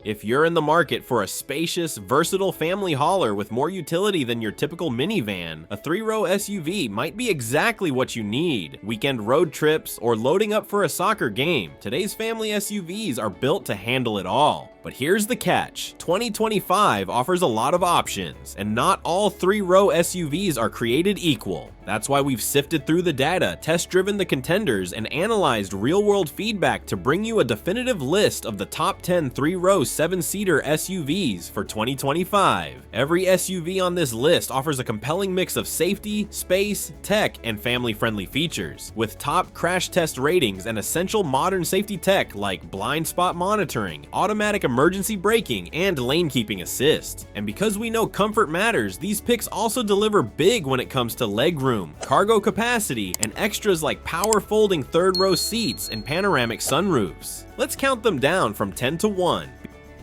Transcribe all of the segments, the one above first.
If you're in the market for a spacious, versatile family hauler with more utility than your typical minivan, a 3-row SUV might be exactly what you need. Weekend road trips or loading up for a soccer game, today's family SUVs are built to handle it all. But here's the catch, 2025 offers a lot of options, and not all 3-row SUVs are created equal. That's why we've sifted through the data, test-driven the contenders, and analyzed real-world feedback to bring you a definitive list of the top 10 3-row 7-seater SUVs for 2025. Every SUV on this list offers a compelling mix of safety, space, tech, and family-friendly features, with top crash test ratings and essential modern safety tech like blind spot monitoring, automatic emergency braking, and lane keeping assist. And because we know comfort matters, these picks also deliver big when it comes to legroom, cargo capacity, and extras like power folding 3rd-row seats and panoramic sunroofs. Let's count them down from 10 to 1.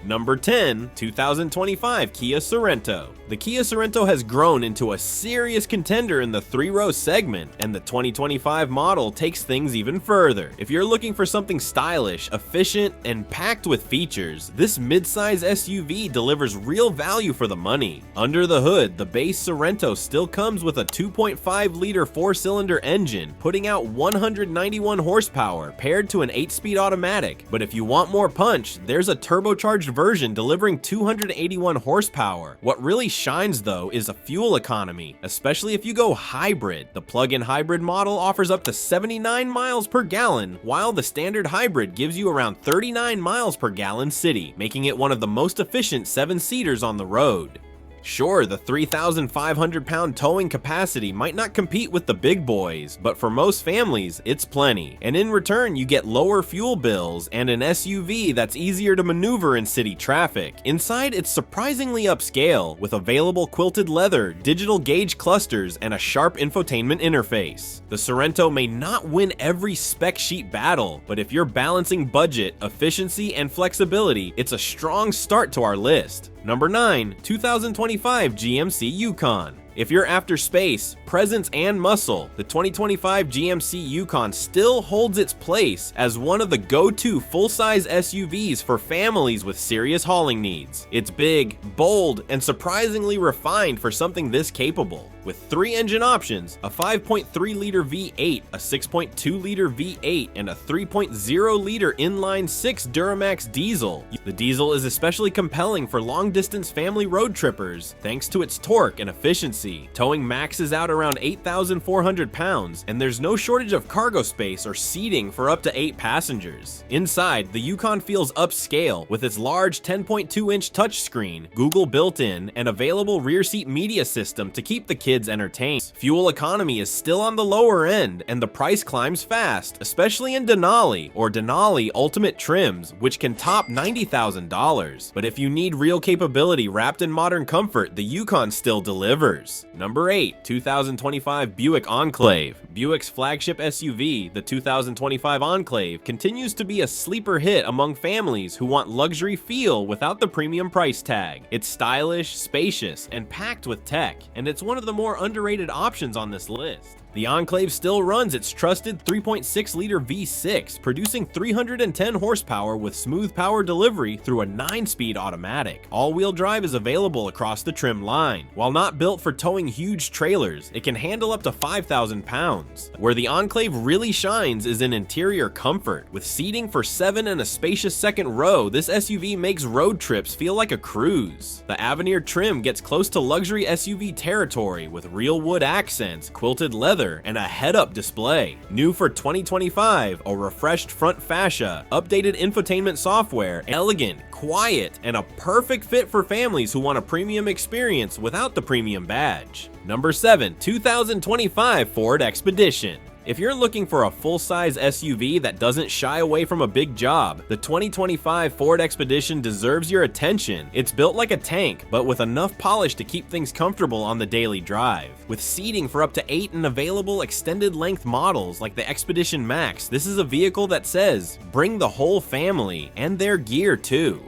Number 10, 2025 Kia Sorento. The Kia Sorento has grown into a serious contender in the 3-row segment, and the 2025 model takes things even further. If you're looking for something stylish, efficient, and packed with features, this midsize SUV delivers real value for the money. Under the hood, the base Sorento still comes with a 2.5-liter 4-cylinder engine, putting out 191 horsepower paired to an 8-speed automatic. But if you want more punch, there's a turbocharged version delivering 281 horsepower. What really shines though is a fuel economy, especially if you go hybrid. The plug-in hybrid model offers up to 79 miles per gallon, while the standard hybrid gives you around 39 miles per gallon city, making it one of the most efficient 7-seaters on the road. Sure, the 3,500-pound towing capacity might not compete with the big boys, but for most families, it's plenty. And in return, you get lower fuel bills and an SUV that's easier to maneuver in city traffic. Inside, it's surprisingly upscale, with available quilted leather, digital gauge clusters, and a sharp infotainment interface. The Sorento may not win every spec sheet battle, but if you're balancing budget, efficiency, and flexibility, it's a strong start to our list. Number 9, 2025 GMC Yukon. If you're after space, presence, and muscle, the 2025 GMC Yukon still holds its place as one of the go-to full-size SUVs for families with serious hauling needs. It's big, bold, and surprisingly refined for something this capable. With 3 engine options, a 5.3-liter V8, a 6.2-liter V8, and a 3.0-liter inline-6 Duramax diesel. The diesel is especially compelling for long-distance family road trippers, thanks to its torque and efficiency. Towing maxes out around 8,400 pounds, and there's no shortage of cargo space or seating for up to 8 passengers. Inside, the Yukon feels upscale with its large 10.2-inch touchscreen, Google built-in, and available rear seat media system to keep the kids entertained. Fuel economy is still on the lower end, and the price climbs fast, especially in Denali or Denali Ultimate trims, which can top $90,000. But if you need real capability wrapped in modern comfort, the Yukon still delivers. Number 8, 2025 Buick Enclave. Buick's flagship SUV, the 2025 Enclave, continues to be a sleeper hit among families who want luxury feel without the premium price tag. It's stylish, spacious, and packed with tech, and it's one of the more underrated options on this list. The Enclave still runs its trusted 3.6-liter V6, producing 310 horsepower with smooth power delivery through a 9-speed automatic. All-wheel drive is available across the trim line. While not built for towing huge trailers, it can handle up to 5,000 pounds. Where the Enclave really shines is in interior comfort. With seating for 7 and a spacious second row, this SUV makes road trips feel like a cruise. The Avenir trim gets close to luxury SUV territory with real wood accents, quilted leather, and a head-up display. New for 2025, a refreshed front fascia, updated infotainment software, elegant, quiet, and a perfect fit for families who want a premium experience without the premium badge. Number 7, 2025 Ford Expedition. If you're looking for a full-size SUV that doesn't shy away from a big job, the 2025 Ford Expedition deserves your attention. It's built like a tank, but with enough polish to keep things comfortable on the daily drive. With seating for up to 8 and available extended-length models like the Expedition Max, this is a vehicle that says, bring the whole family, and their gear too.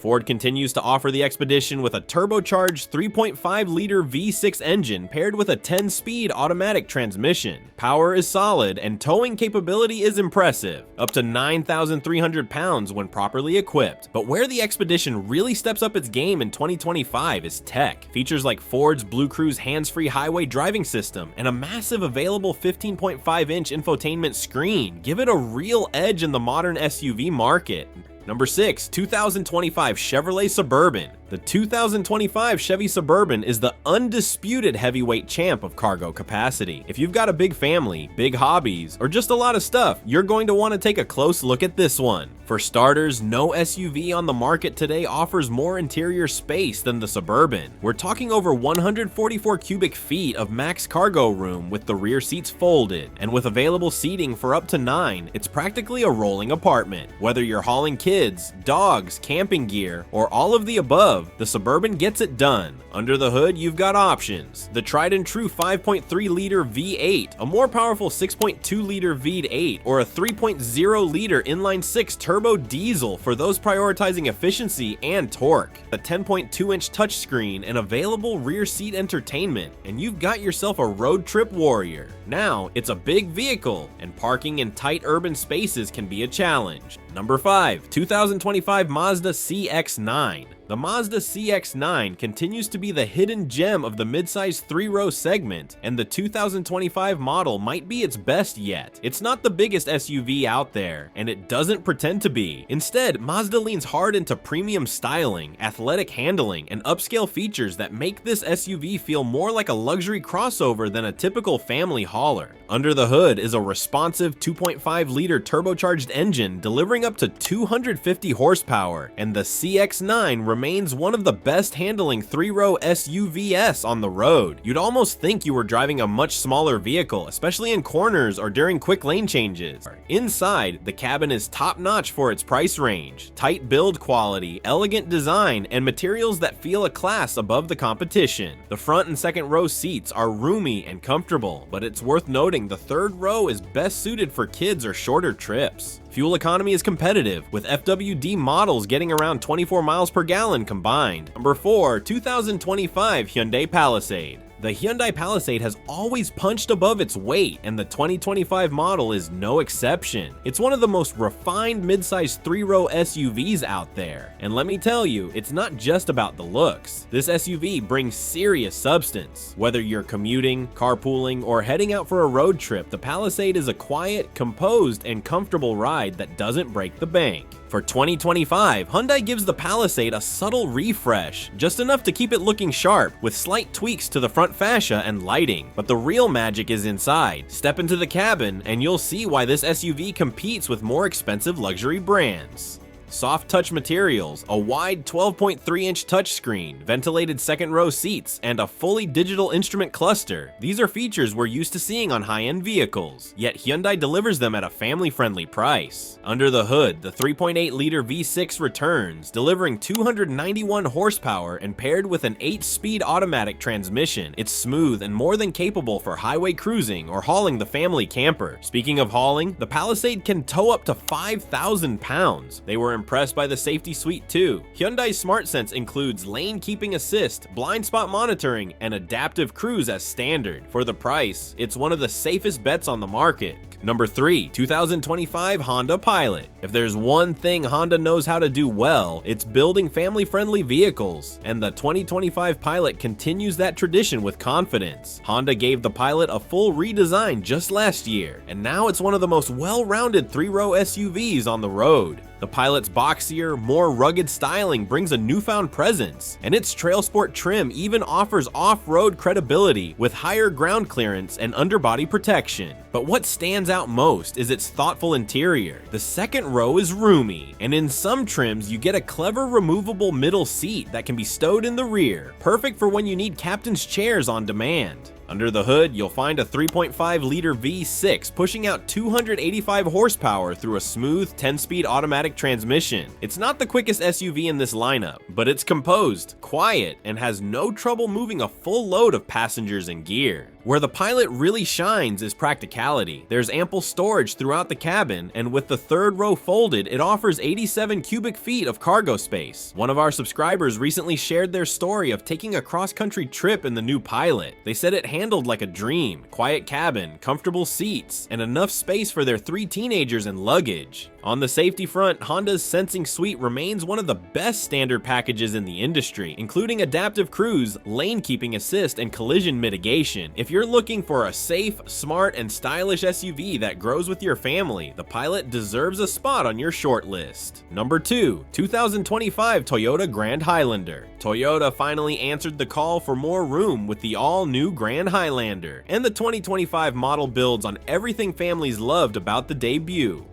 Ford continues to offer the Expedition with a turbocharged 3.5-liter V6 engine paired with a 10-speed automatic transmission. Power is solid and towing capability is impressive, up to 9,300 pounds when properly equipped. But where the Expedition really steps up its game in 2025 is tech. Features like Ford's Blue Cruise hands-free highway driving system and a massive available 15.5-inch infotainment screen give it a real edge in the modern SUV market. Number 6, 2025 Chevrolet Suburban. The 2025 Chevy Suburban is the undisputed heavyweight champ of cargo capacity. If you've got a big family, big hobbies, or just a lot of stuff, you're going to want to take a close look at this one. For starters, no SUV on the market today offers more interior space than the Suburban. We're talking over 144 cubic feet of max cargo room with the rear seats folded, and with available seating for up to 9, it's practically a rolling apartment. Whether you're hauling kids, dogs, camping gear, or all of the above, the Suburban gets it done. Under the hood, you've got options. The tried and true 5.3-liter V8, a more powerful 6.2-liter V8, or a 3.0-liter inline-6 turbo diesel for those prioritizing efficiency and torque. A 10.2-inch touchscreen and available rear seat entertainment, and you've got yourself a road trip warrior. Now, it's a big vehicle, and parking in tight urban spaces can be a challenge. Number 5, 2025 Mazda CX-9. The Mazda CX-9 continues to be the hidden gem of the midsize 3-row segment, and the 2025 model might be its best yet. It's not the biggest SUV out there, and it doesn't pretend to be. Instead, Mazda leans hard into premium styling, athletic handling, and upscale features that make this SUV feel more like a luxury crossover than a typical family hauler. Under the hood is a responsive 2.5-liter turbocharged engine delivering up to 250 horsepower, and the CX-9 remains one of the best handling 3-row SUVs on the road. You'd almost think you were driving a much smaller vehicle, especially in corners or during quick lane changes. Inside, the cabin is top-notch for its price range. Tight build quality, elegant design, and materials that feel a class above the competition. The front and second row seats are roomy and comfortable, but it's worth noting the third row is best suited for kids or shorter trips. Fuel economy is competitive, with FWD models getting around 24 miles per gallon combined. Number 4, 2025 Hyundai Palisade. The Hyundai Palisade has always punched above its weight, and the 2025 model is no exception. It's one of the most refined midsize 3-row SUVs out there. And let me tell you, it's not just about the looks. This SUV brings serious substance. Whether you're commuting, carpooling, or heading out for a road trip, the Palisade is a quiet, composed, and comfortable ride that doesn't break the bank. For 2025, Hyundai gives the Palisade a subtle refresh, just enough to keep it looking sharp, with slight tweaks to the front fascia and lighting. But the real magic is inside. Step into the cabin, and you'll see why this SUV competes with more expensive luxury brands. Soft touch materials, a wide 12.3-inch touchscreen, ventilated second row seats, and a fully digital instrument cluster. These are features we're used to seeing on high-end vehicles, yet Hyundai delivers them at a family-friendly price. Under the hood, the 3.8-liter V6 returns, delivering 291 horsepower and paired with an 8-speed automatic transmission. It's smooth and more than capable for highway cruising or hauling the family camper. Speaking of hauling, the Palisade can tow up to 5,000 pounds. They were impressed by the safety suite too. Hyundai's SmartSense includes lane keeping assist, blind spot monitoring, and adaptive cruise as standard. For the price, it's one of the safest bets on the market. Number 3, 2025 Honda Pilot. If there's one thing Honda knows how to do well, it's building family-friendly vehicles, and the 2025 Pilot continues that tradition with confidence. Honda gave the Pilot a full redesign just last year, and now it's one of the most well-rounded 3-row SUVs on the road. The Pilot's boxier, more rugged styling brings a newfound presence, and its trail sport trim even offers off-road credibility with higher ground clearance and underbody protection. But what stands out most is its thoughtful interior. The second row is roomy, and in some trims you get a clever removable middle seat that can be stowed in the rear, perfect for when you need captain's chairs on demand. Under the hood, you'll find a 3.5-liter V6 pushing out 285 horsepower through a smooth 10-speed automatic transmission. It's not the quickest SUV in this lineup, but it's composed, quiet, and has no trouble moving a full load of passengers and gear. Where the Pilot really shines is practicality. There's ample storage throughout the cabin, and with the third row folded, it offers 87 cubic feet of cargo space. One of our subscribers recently shared their story of taking a cross-country trip in the new Pilot. They said it handled like a dream: quiet cabin, comfortable seats, and enough space for their 3 teenagers and luggage. On the safety front, Honda's Sensing Suite remains one of the best standard packages in the industry, including adaptive cruise, lane keeping assist, and collision mitigation. If you're looking for a safe, smart, and stylish SUV that grows with your family, the Pilot deserves a spot on your short list. Number 2, 2025 Toyota Grand Highlander. Toyota finally answered the call for more room with the all-new Grand Highlander, and the 2025 model builds on everything families loved about the debut.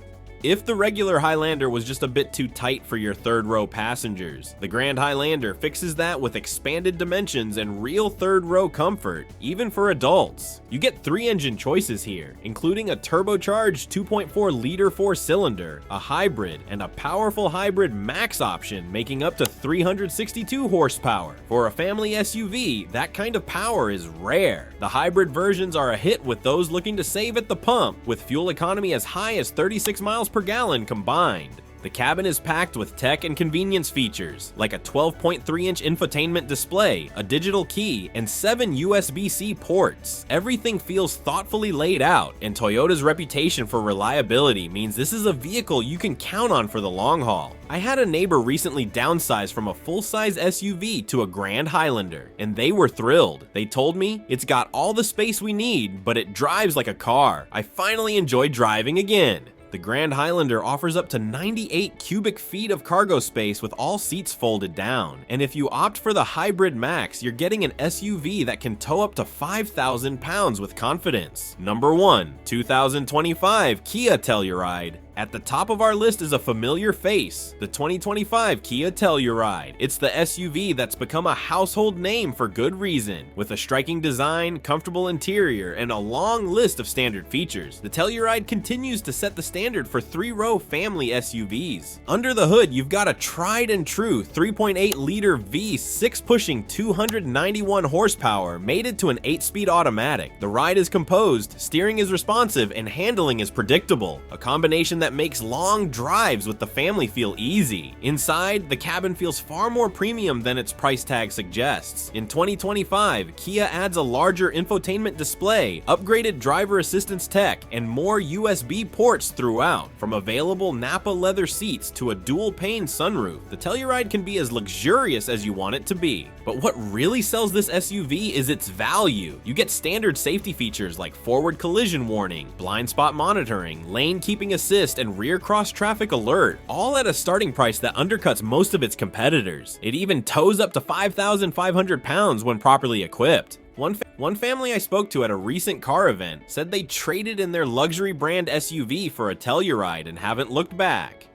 If the regular Highlander was just a bit too tight for your third row passengers, the Grand Highlander fixes that with expanded dimensions and real third row comfort, even for adults. You get 3 engine choices here, including a turbocharged 2.4-liter 4-cylinder, a hybrid, and a powerful hybrid max option making up to 362 horsepower. For a family SUV, that kind of power is rare. The hybrid versions are a hit with those looking to save at the pump, with fuel economy as high as 36 miles per gallon combined. The cabin is packed with tech and convenience features, like a 12.3-inch infotainment display, a digital key, and 7 USB-C ports. Everything feels thoughtfully laid out, and Toyota's reputation for reliability means this is a vehicle you can count on for the long haul. I had a neighbor recently downsize from a full-size SUV to a Grand Highlander, and they were thrilled. They told me, "It's got all the space we need, but it drives like a car. I finally enjoy driving again." The Grand Highlander offers up to 98 cubic feet of cargo space with all seats folded down. And if you opt for the Hybrid Max, you're getting an SUV that can tow up to 5,000 pounds with confidence. Number 1, 2025 Kia Telluride. At the top of our list is a familiar face, the 2025 Kia Telluride. It's the SUV that's become a household name for good reason. With a striking design, comfortable interior, and a long list of standard features, the Telluride continues to set the standard for 3-row family SUVs. Under the hood, you've got a tried and true 3.8-liter V6 pushing 291 horsepower mated to an 8-speed automatic. The ride is composed, steering is responsive, and handling is predictable, a combination that makes long drives with the family feel easy. Inside, the cabin feels far more premium than its price tag suggests. In 2025, Kia adds a larger infotainment display, upgraded driver assistance tech, and more USB ports throughout. From available Nappa leather seats to a dual-pane sunroof, the Telluride can be as luxurious as you want it to be. But what really sells this SUV is its value. You get standard safety features like forward collision warning, blind spot monitoring, lane keeping assist, and rear cross traffic alert, all at a starting price that undercuts most of its competitors. It even tows up to 5,500 pounds when properly equipped. One family I spoke to at a recent car event said they traded in their luxury brand SUV for a Telluride and haven't looked back.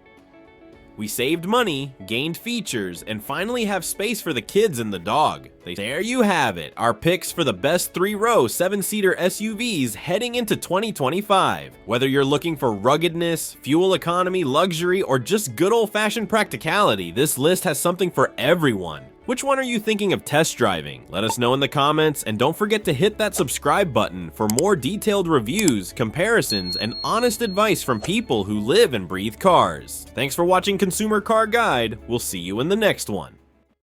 We saved money, gained features, and finally have space for the kids and the dog. There you have it, our picks for the best 3-row 7-seater SUVs heading into 2025. Whether you're looking for ruggedness, fuel economy, luxury, or just good old-fashioned practicality, this list has something for everyone. Which one are you thinking of test driving? Let us know in the comments, and don't forget to hit that subscribe button for more detailed reviews, comparisons, and honest advice from people who live and breathe cars. Thanks for watching Consumer Car Guide. We'll see you in the next one.